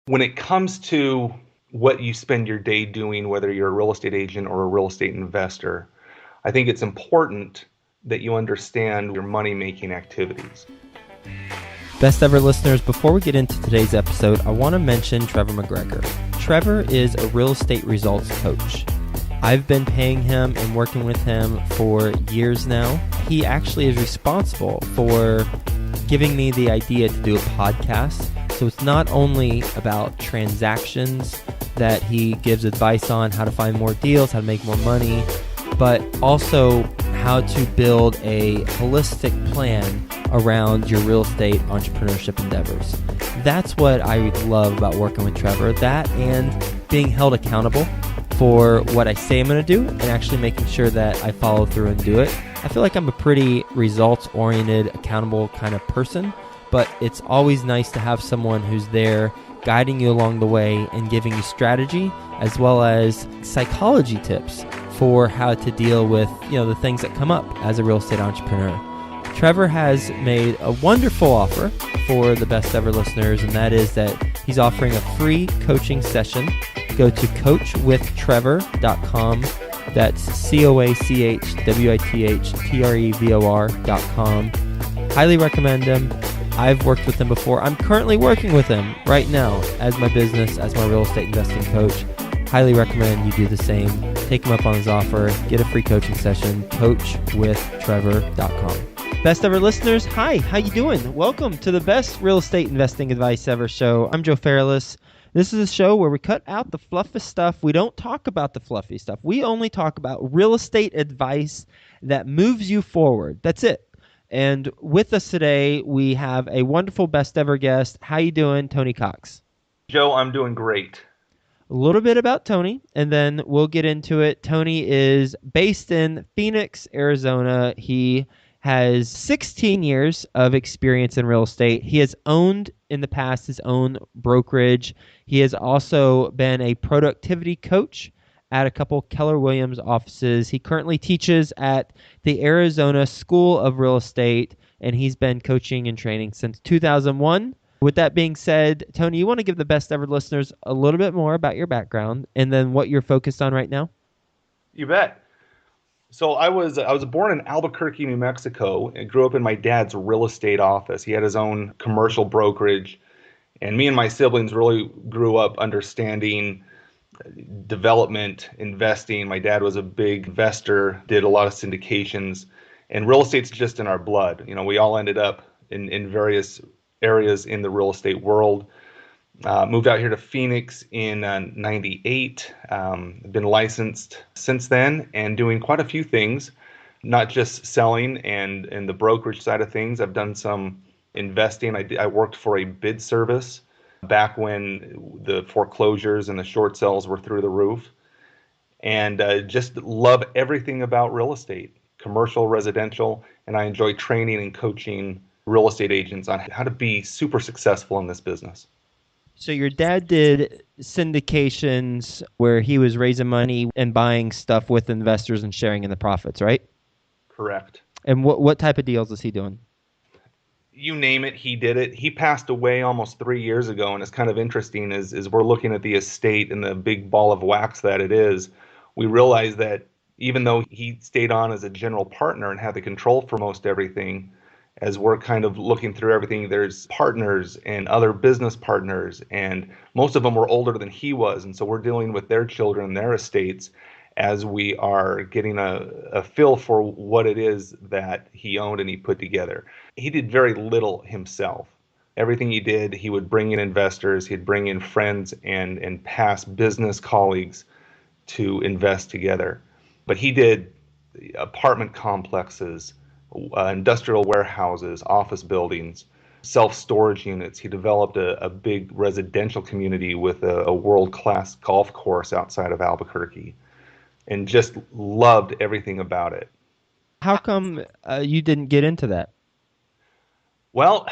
When it comes to what you spend your day doing, whether you're a real estate agent or a real estate investor, I think it's important that you understand your money-making activities. Best ever listeners, before we get into today's episode, I want to mention Trevor McGregor. Trevor is a real estate results coach. I've been paying him and working with him for years now. He actually is responsible for giving me the idea to do a podcast. So it's not only about transactions that he gives advice on how to find more deals, how to make more money, but also how to build a holistic plan around your real estate entrepreneurship endeavors. That's what I love about working with Trevor, that and being held accountable for what I say I'm going to do and actually making sure that I follow through and do it. I feel like I'm a pretty results-oriented, accountable kind of person, but it's always nice to have someone who's there guiding you along the way and giving you strategy as well as psychology tips for how to deal with, the things that come up as a real estate entrepreneur. Trevor has made a wonderful offer for the best ever listeners, and that is that he's offering a free coaching session. Go to coachwithtrevor.com. That's coachwithtrevor.com. Highly recommend him. I've worked with him before. I'm currently working with him right now as my business, as my real estate investing coach. Highly recommend you do the same. Take him up on his offer. Get a free coaching session. coachwithtrevor.com. Best ever listeners, hi, how you doing? Welcome to the best real estate investing advice ever show. I'm Joe Fairless. This is a show where we cut out the fluffy stuff. We don't talk about the fluffy stuff. We only talk about real estate advice that moves you forward. That's it. And with us today, we have a wonderful best ever guest. How you doing, Tony Cox? Joe, I'm doing great. A little bit about Tony, and then we'll get into it. Tony is based in Phoenix, Arizona. He has 16 years of experience in real estate. He has owned in the past his own brokerage. He has also been a productivity coach at a couple Keller Williams offices. He currently teaches at the Arizona School of Real Estate, and he's been coaching and training since 2001. With that being said, Tony, you want to give the best ever listeners a little bit more about your background and then what you're focused on right now? You bet. So I was born in Albuquerque, New Mexico, and grew up in my dad's real estate office. He had his own commercial brokerage, and me and my siblings really grew up understanding development, investing. My dad was a big investor, did a lot of syndications, and real estate's just in our blood. We all ended up in various areas in the real estate world. Moved out here to Phoenix in 98. Been licensed since then and doing quite a few things, not just selling and the brokerage side of things. I've done some investing. I worked for a bid service back when the foreclosures and the short sales were through the roof. And just love everything about real estate, commercial, residential, and I enjoy training and coaching real estate agents on how to be super successful in this business. So your dad did syndications where he was raising money and buying stuff with investors and sharing in the profits, right? Correct. And what type of deals is he doing? You name it, he did it. He passed away almost 3 years ago, and it's kind of interesting as we're looking at the estate and the big ball of wax that it is, we realize that even though he stayed on as a general partner and had the control for most everything, as we're kind of looking through everything, there's partners and other business partners, and most of them were older than he was, and so we're dealing with their children, their estates, as we are getting a feel for what it is that he owned and he put together. He did very little himself. Everything he did, he would bring in investors, he'd bring in friends and past business colleagues to invest together. But he did apartment complexes, industrial warehouses, office buildings, self-storage units. He developed a big residential community with a world-class golf course outside of Albuquerque, and just loved everything about it. How come you didn't get into that? Well,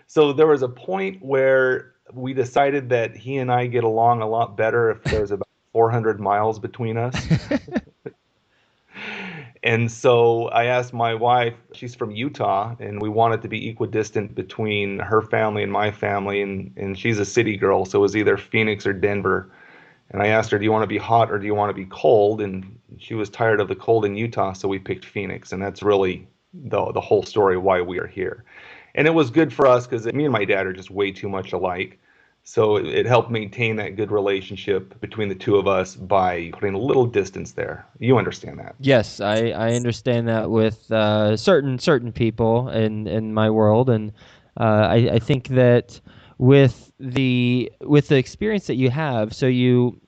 so there was a point where we decided that he and I get along a lot better if there's about 400 miles between us. And so I asked my wife, she's from Utah, and we wanted to be equidistant between her family and my family. And she's a city girl, so it was either Phoenix or Denver. And I asked her, do you want to be hot or do you want to be cold? And she was tired of the cold in Utah, so we picked Phoenix. And that's really the whole story why we are here. And it was good for us because me and my dad are just way too much alike. So it helped maintain that good relationship between the two of us by putting a little distance there. You understand that? Yes, I understand that with certain people in my world, and I think that with the experience that you have, so you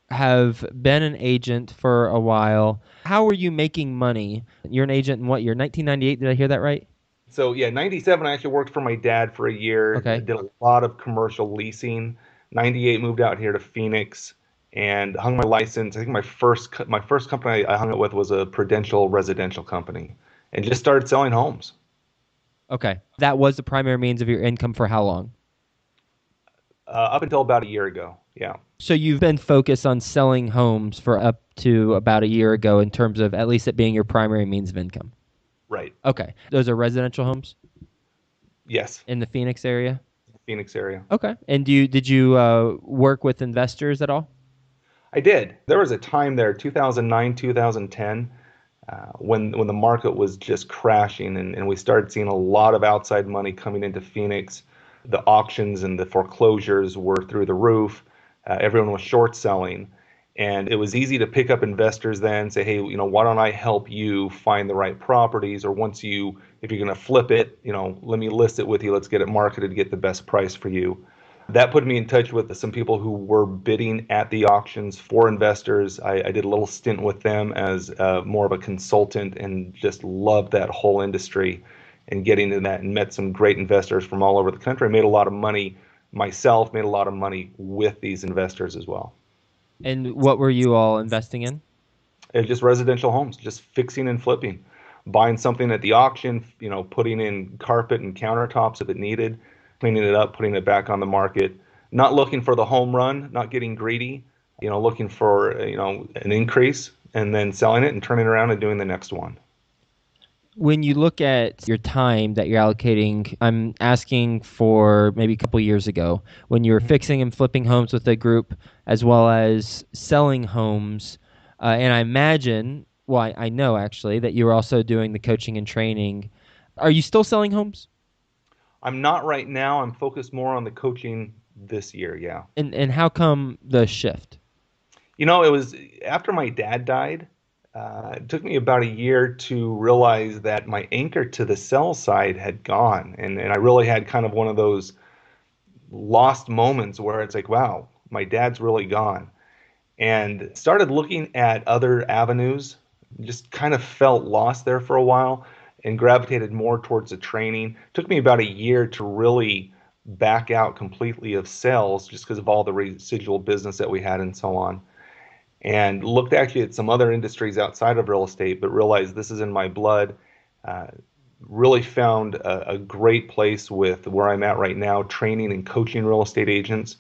have been an agent for a while. How are you making money? You're an agent in what year? 1998, did I hear that right? So yeah, 97 I actually worked for my dad for a year, Okay. did a lot of commercial leasing. 98 moved out here to Phoenix and hung my license. I think my first company I hung it with was a Prudential residential company and just started selling homes. Okay. That was the primary means of your income for how long? Up until about a year ago. Yeah, So you've been focused on selling homes for up to about a year ago in terms of at least it being your primary means of income. right. Okay. Those are residential homes Yes, in the Phoenix area? Phoenix area. Okay. And did you work with investors at all? I did. There was a time there, 2009, 2010, when the market was just crashing and we started seeing a lot of outside money coming into Phoenix. The auctions and the foreclosures were through the roof. Everyone was short selling. And it was easy to pick up investors then, say, hey, why don't I help you find the right properties? Or if you're going to flip it, let me list it with you. Let's get it marketed to get the best price for you. That put me in touch with some people who were bidding at the auctions for investors. I did a little stint with them as more of a consultant and just loved that whole industry and getting into that and met some great investors from all over the country. I made a lot of money myself, made a lot of money with these investors as well. And what were you all investing in? It's just residential homes, just fixing and flipping, buying something at the auction, putting in carpet and countertops if it needed, cleaning it up, putting it back on the market, not looking for the home run, not getting greedy, looking for, an increase and then selling it and turning around and doing the next one. When you look at your time that you're allocating, I'm asking for maybe a couple years ago when you were fixing and flipping homes with a group as well as selling homes. And I imagine, well, I know actually that you were also doing the coaching and training. Are you still selling homes? I'm not right now. I'm focused more on the coaching this year. Yeah. And how come the shift? It was after my dad died. It took me about a year to realize that my anchor to the sell side had gone. And I really had kind of one of those lost moments where it's like, wow, my dad's really gone. And started looking at other avenues, just kind of felt lost there for a while and gravitated more towards the training. It took me about a year to really back out completely of sales just because of all the residual business that we had and so on. And looked actually at some other industries outside of real estate, but realized this is in my blood. Uh, really found a great place with where I'm at right now, training and coaching real estate agents.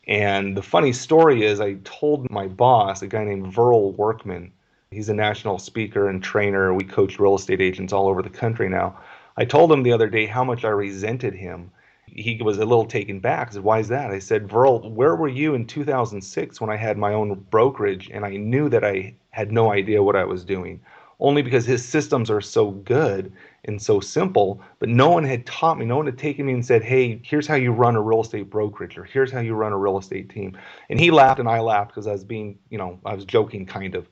And the funny story is, I told my boss, a guy named Verl Workman, he's a national speaker and trainer. We coach real estate agents all over the country now. I told him the other day how much I resented him. He was a little taken back. I said, why is that? I said, Verl, where were you in 2006 when I had my own brokerage and I knew that I had no idea what I was doing? Only because his systems are so good and so simple, but no one had taught me, no one had taken me and said, hey, here's how you run a real estate brokerage, or here's how you run a real estate team. And he laughed and I laughed because I was joking kind of.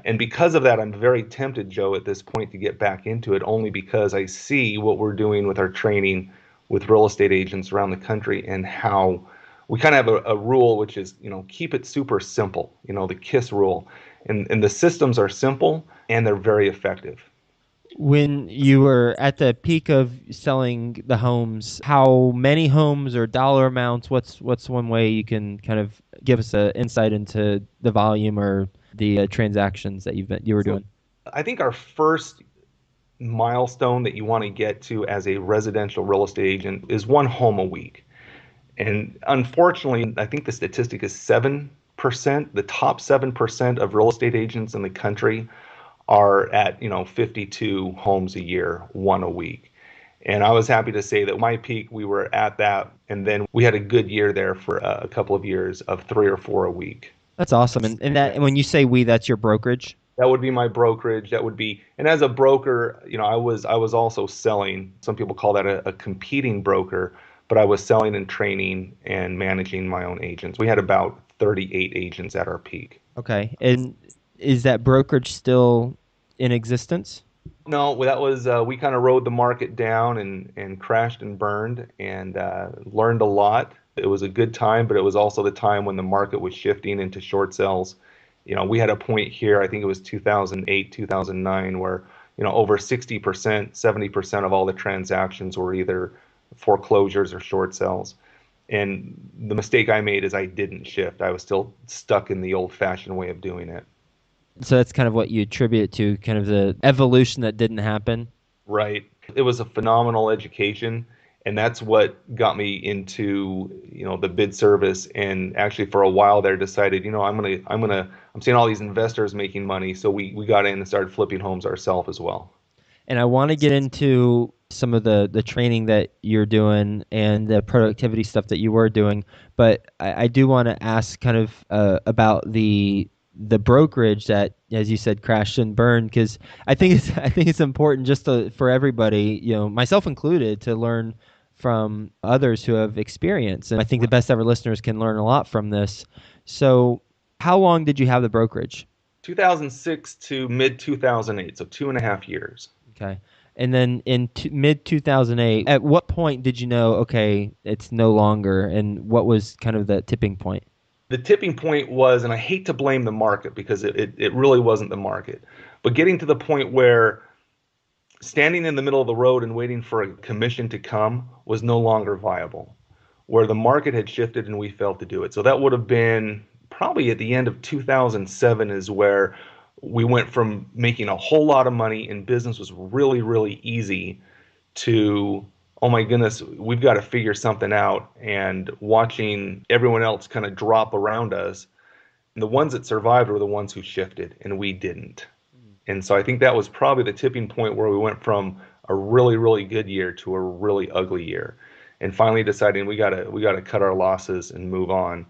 And because of that, I'm very tempted, Joe, at this point to get back into it, only because I see what we're doing with our training with real estate agents around the country and how we kind of have a rule, which is, keep it super simple, the KISS rule. And the systems are simple and they're very effective. When you were at the peak of selling the homes, how many homes or dollar amounts? What's one way you can kind of give us an insight into the volume or the transactions that you were doing? I think our first milestone that you want to get to as a residential real estate agent is one home a week. And unfortunately, I think the statistic is 7%. The top 7% of real estate agents in the country are at 52 homes a year, one a week. And I was happy to say that my peak, we were at that, and then we had a good year there for a couple of years of 3 or 4 a week. That's awesome. And when you say we, that's your brokerage? That would be my brokerage. That would be, and as a broker, I was also selling. Some people call that a competing broker, but I was selling and training and managing my own agents. We had about 38 agents at our peak. Okay. And is that brokerage still in existence? No, that was we kind of rode the market down and crashed and burned and learned a lot. It was a good time, but it was also the time when the market was shifting into short sales. We had a point here, I think it was 2008, 2009, where over 60%, 70% of all the transactions were either foreclosures or short sales. And the mistake I made is I didn't shift. I was still stuck in the old-fashioned way of doing it. So that's kind of what you attribute to kind of the evolution that didn't happen. Right. It was a phenomenal education, and that's what got me into, the bid service. And actually for a while there decided, I'm seeing all these investors making money, so we got in and started flipping homes ourselves as well. And I want to get into some of the training that you're doing and the productivity stuff that you were doing, but I do want to ask kind of about the brokerage that, as you said, crashed and burned, because I think it's important just for everybody, myself included, to learn from others who have experience. And I think the best ever listeners can learn a lot from this. So how long did you have the brokerage? 2006 to mid 2008, so 2.5 years. Okay. And then in mid 2008, at what point did you know, okay, it's no longer, and what was kind of the tipping point? The tipping point was, and I hate to blame the market because it really wasn't the market, but getting to the point where standing in the middle of the road and waiting for a commission to come was no longer viable, where the market had shifted and we failed to do it. So that would have been probably at the end of 2007 is where we went from making a whole lot of money and business was really, really easy to, oh my goodness, we've got to figure something out, and watching everyone else kind of drop around us. And the ones that survived were the ones who shifted, and we didn't. And so I think that was probably the tipping point where we went from a really, really good year to a really ugly year, and finally deciding we gotta cut our losses and move on.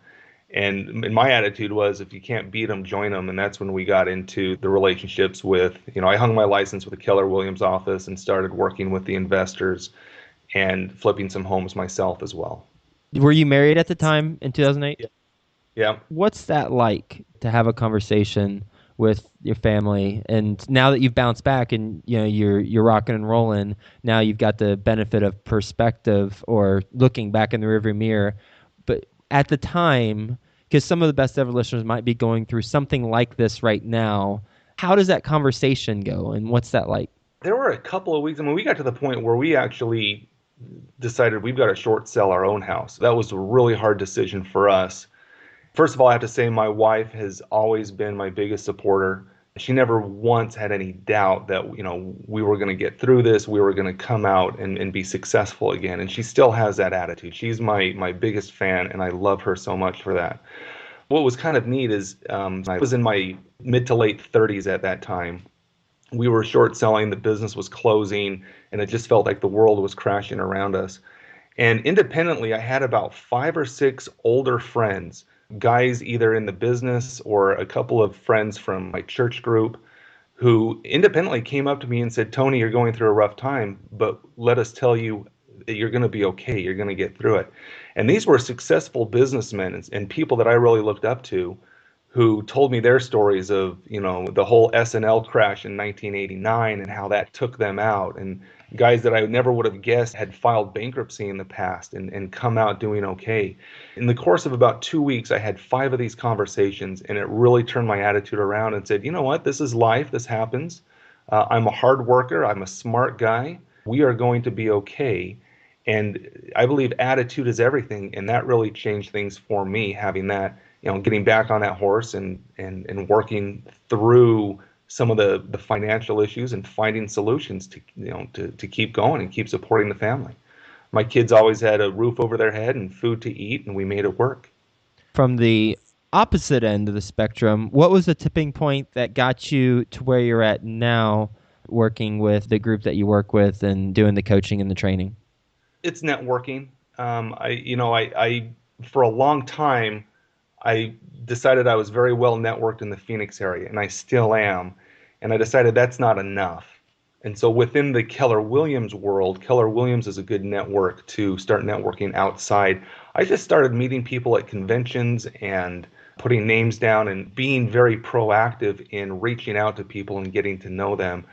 And my attitude was, if you can't beat them, join them. And that's when we got into the relationships with, I hung my license with the Keller Williams office and started working with the investors and flipping some homes myself as well. Were you married at the time in 2008? Yeah. What's that like to have a conversation with your family? And now that you've bounced back and you're rocking and rolling, now you've got the benefit of perspective or looking back in the rearview mirror. But at the time, because some of the best ever listeners might be going through something like this right now, how does that conversation go, and what's that like? There were a couple of weeks. I mean, we got to the point where we actually decided we've got to short sell our own house. That was a really hard decision for us. First of all, I have to say my wife has always been my biggest supporter. She never once had any doubt that, we were going to get through this, we were going to come out and be successful again. And she still has that attitude. She's my biggest fan, and I love her so much for that. What was kind of neat is I was in my mid to late 30s at that time. We were short selling, the business was closing, and it just felt like the world was crashing around us. And independently, I had about 5 or 6 older friends, guys either in the business or a couple of friends from my church group, who independently came up to me and said, Tony, you're going through a rough time, but let us tell you that you're going to be okay. You're going to get through it. And these were successful businessmen and people that I really looked up to, who told me their stories of, the whole S&L crash in 1989 and how that took them out, and guys that I never would have guessed had filed bankruptcy in the past and come out doing okay. In the course of about 2 weeks, I had 5 of these conversations, and it really turned my attitude around and said, you know what, this is life, this happens. I'm a hard worker, I'm a smart guy, we are going to be okay. And I believe attitude is everything, and that really changed things for me, having that, getting back on that horse and working through some of the financial issues and finding solutions to keep going and keep supporting the family. My kids always had a roof over their head and food to eat, and we made it work. From the opposite end of the spectrum, what was the tipping point that got you to where you're at now, working with the group that you work with and doing the coaching and the training? It's networking. I for a long time, I decided I was very well networked in the Phoenix area, and I still am. And I decided that's not enough. And so within the Keller Williams world, Keller Williams is a good network to start networking outside. I just started meeting people at conventions and putting names down and being very proactive in reaching out to people and getting to know them.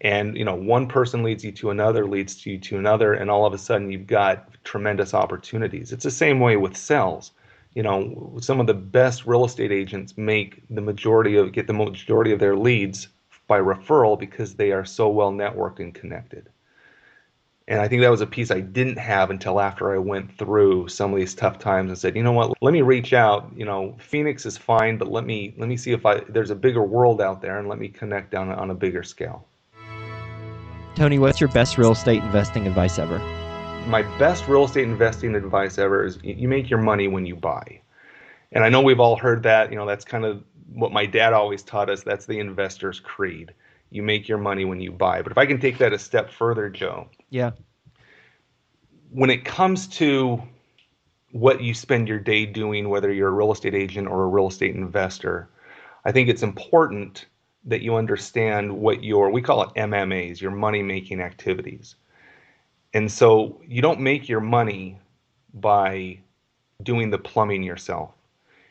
And one person leads you to another, leads you to another, and all of a sudden you've got tremendous opportunities. It's the same way with sales. Some of the best real estate agents get the majority of their leads by referral because they are so well networked and connected. And I think that was a piece I didn't have until after I went through some of these tough times and said, you know what, let me reach out. Phoenix is fine, but let me see if there's a bigger world out there, and let me connect down on a bigger scale. Tony, what's your best real estate investing advice ever? My best real estate investing advice ever is you make your money when you buy. And I know we've all heard that. That's kind of what my dad always taught us. That's the investor's creed. You make your money when you buy. But if I can take that a step further, Joe. Yeah. When it comes to what you spend your day doing, whether you're a real estate agent or a real estate investor, I think it's important that you understand what we call it MMAs, your money-making activities. And so you don't make your money by doing the plumbing yourself.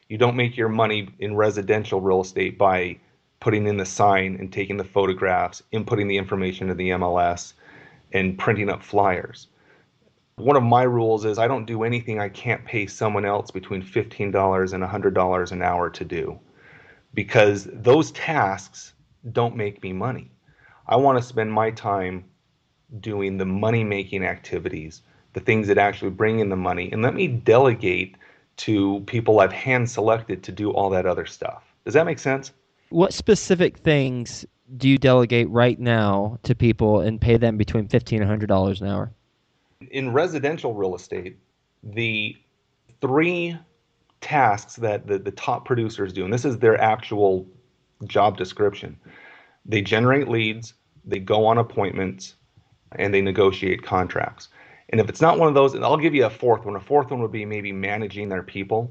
You don't make your money in residential real estate by putting in the sign and taking the photographs, inputting the information to the MLS, and printing up flyers. One of my rules is I don't do anything I can't pay someone else between $15 and $100 an hour to do, because those tasks don't make me money. I want to spend my time doing the money-making activities, the things that actually bring in the money, and let me delegate to people I've hand-selected to do all that other stuff. Does that make sense? What specific things do you delegate right now to people and pay them between $15 and $100 an hour? In residential real estate, the three tasks that the top producers do, and this is their actual job description: they generate leads, they go on appointments, and they negotiate contracts. And if it's not one of those, and I'll give you a fourth one. A fourth one would be maybe managing their people.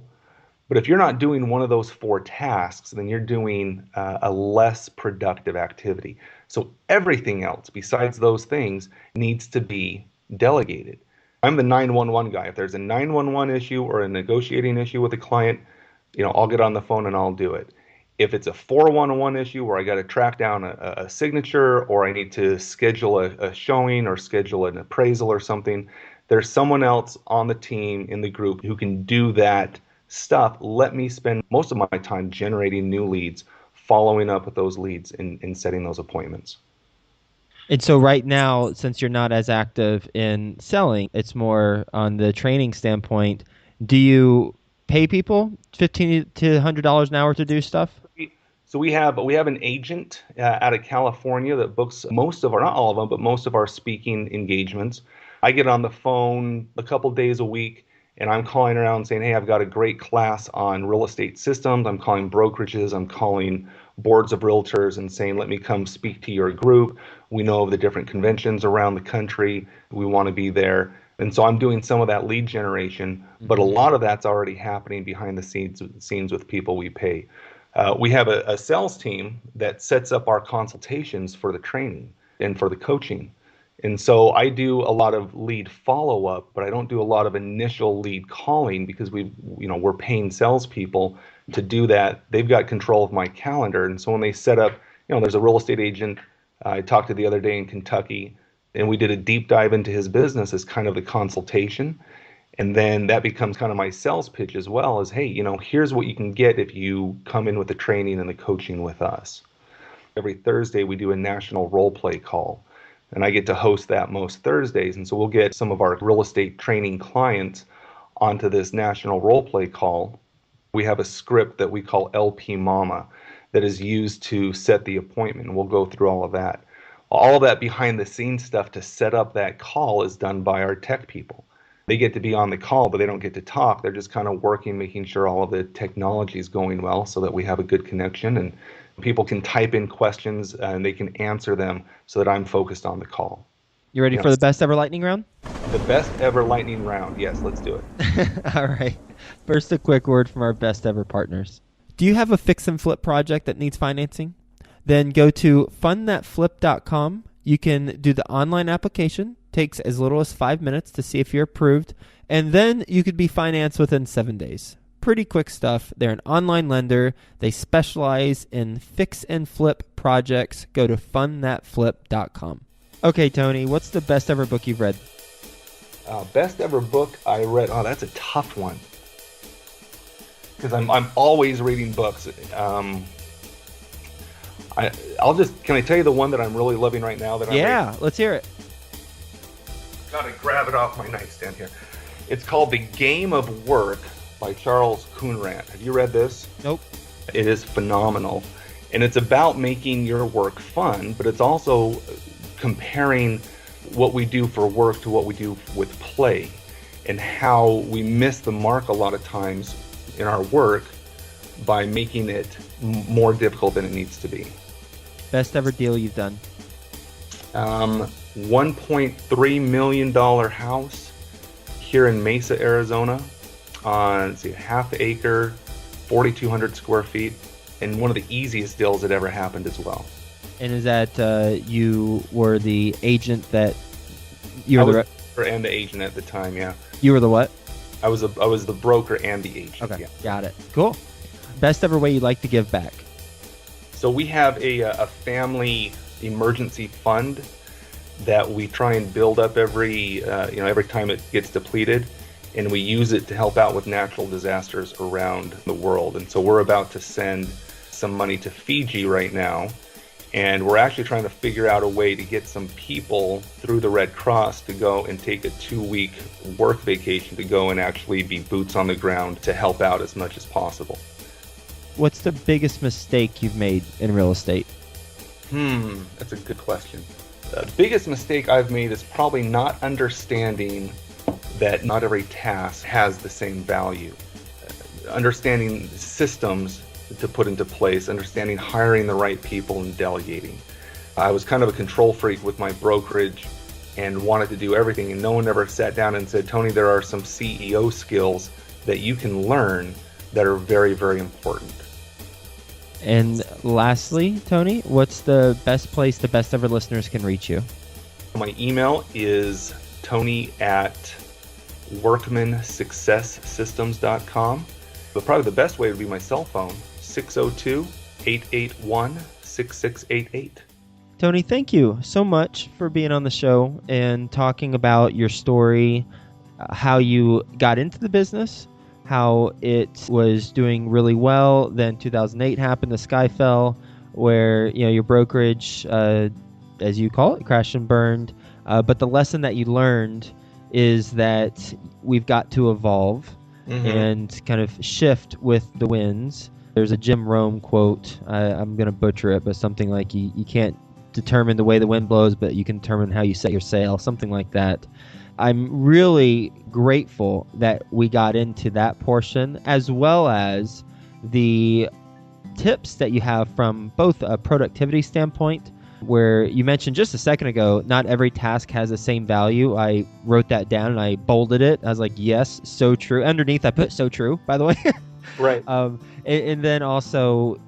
But if you're not doing one of those four tasks, then you're doing a less productive activity. So everything else besides those things needs to be delegated. I'm the 911 guy. If there's a 911 issue or a negotiating issue with a client, I'll get on the phone and I'll do it. If it's a 411 issue where I got to track down a signature, or I need to schedule a showing or schedule an appraisal or something, there's someone else on the team in the group who can do that stuff. Let me spend most of my time generating new leads, following up with those leads, and setting those appointments. And so right now, since you're not as active in selling, it's more on the training standpoint. Do you pay people $15 to $100 an hour to do stuff? So we have an agent out of California that books most of our, not all of them, but most of our speaking engagements. I get on the phone a couple days a week, and I'm calling around saying, hey, I've got a great class on real estate systems. I'm calling brokerages. I'm calling boards of realtors and saying, let me come speak to your group. We know of the different conventions around the country. We want to be there. And so I'm doing some of that lead generation, but a lot of that's already happening behind the scenes with people we pay. We have a sales team that sets up our consultations for the training and for the coaching. And so I do a lot of lead follow-up, but I don't do a lot of initial lead calling because we're paying salespeople to do that. They've got control of my calendar. And so when they set up, there's a real estate agent I talked to the other day in Kentucky, and we did a deep dive into his business as kind of the consultation. And then that becomes kind of my sales pitch as well, as, hey, here's what you can get if you come in with the training and the coaching with us. Every Thursday, we do a national role play call, and I get to host that most Thursdays. And so we'll get some of our real estate training clients onto this national role play call. We have a script that we call LP Mama that is used to set the appointment. We'll go through all of that. All of that behind the scenes stuff to set up that call is done by our tech people. They get to be on the call, but they don't get to talk. They're just kind of working, making sure all of the technology is going well so that we have a good connection and people can type in questions and they can answer them so that I'm focused on the call. You ready for the best ever lightning round? The best ever lightning round. Yes, let's do it. All right. First, a quick word from our best ever partners. Do you have a fix and flip project that needs financing? Then go to fundthatflip.com. You can do the online application. Takes as little as 5 minutes to see if you're approved. And then you could be financed within 7 days. Pretty quick stuff. They're an online lender. They specialize in fix and flip projects. Go to fundthatflip.com. Okay, Tony, what's the best ever book you've read? Best ever book I read. Oh, that's a tough one. Because I'm always reading books. Can I tell you the one that I'm really loving right now? Let's hear it. Gotta grab it off my nightstand here. It's called The Game of Work by Charles Coonrant. Have you read this? Nope. It is phenomenal. And it's about making your work fun, but it's also comparing what we do for work to what we do with play and how we miss the mark a lot of times in our work by making it more difficult than it needs to be. Best ever deal you've done? $1.3 million house here in Mesa, Arizona on half acre, 4,200 square feet, and one of the easiest deals that ever happened as well. And is that you were the agent that you I were was the broker and the agent at the time? Yeah. You were the what? I was the broker and the agent. Okay, yeah. Got it. Cool. Best ever way you'd like to give back? So we have a family emergency fund that we try and build up every time it gets depleted, and we use it to help out with natural disasters around the world. And so we're about to send some money to Fiji right now, and we're actually trying to figure out a way to get some people through the Red Cross to go and take a 2-week work vacation to go and actually be boots on the ground to help out as much as possible. What's the biggest mistake you've made in real estate? That's a good question. The biggest mistake I've made is probably not understanding that not every task has the same value. Understanding systems to put into place, understanding hiring the right people and delegating. I was kind of a control freak with my brokerage and wanted to do everything, and no one ever sat down and said, Tony, there are some CEO skills that you can learn that are very, very important. And lastly, Tony, what's the best place the best ever listeners can reach you? My email is tony@workmansuccesssystems.com. But probably the best way would be my cell phone, 602-881-6688. Tony, thank you so much for being on the show and talking about your story, how you got into the business, how it was doing really well. Then 2008 happened, the sky fell, where your brokerage, as you call it, crashed and burned. But the lesson that you learned is that we've got to evolve and kind of shift with the winds. There's a Jim Rome quote. I'm going to butcher it, but something like you can't determine the way the wind blows, but you can determine how you set your sail, something like that. I'm really grateful that we got into that portion, as well as the tips that you have from both a productivity standpoint, where you mentioned just a second ago, not every task has the same value. I wrote that down and I bolded it. I was like, yes, so true. Underneath, I put so true, by the way. Right. And then also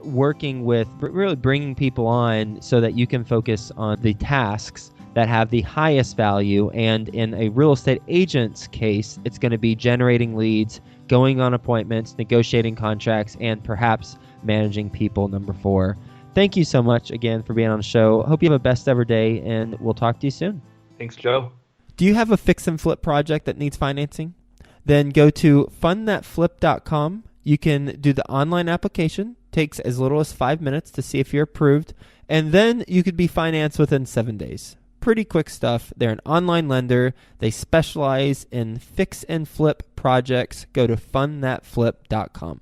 working with really bringing people on so that you can focus on the tasks that have the highest value. And in a real estate agent's case, it's going to be generating leads, going on appointments, negotiating contracts, and perhaps managing people, number 4. Thank you so much again for being on the show. Hope you have a best ever day, and we'll talk to you soon. Thanks, Joe. Do you have a fix and flip project that needs financing? Then go to fundthatflip.com. You can do the online application. Takes as little as 5 minutes to see if you're approved, and then you could be financed within 7 days. Pretty quick stuff. They're an online lender. They specialize in fix and flip projects. Go to fundthatflip.com.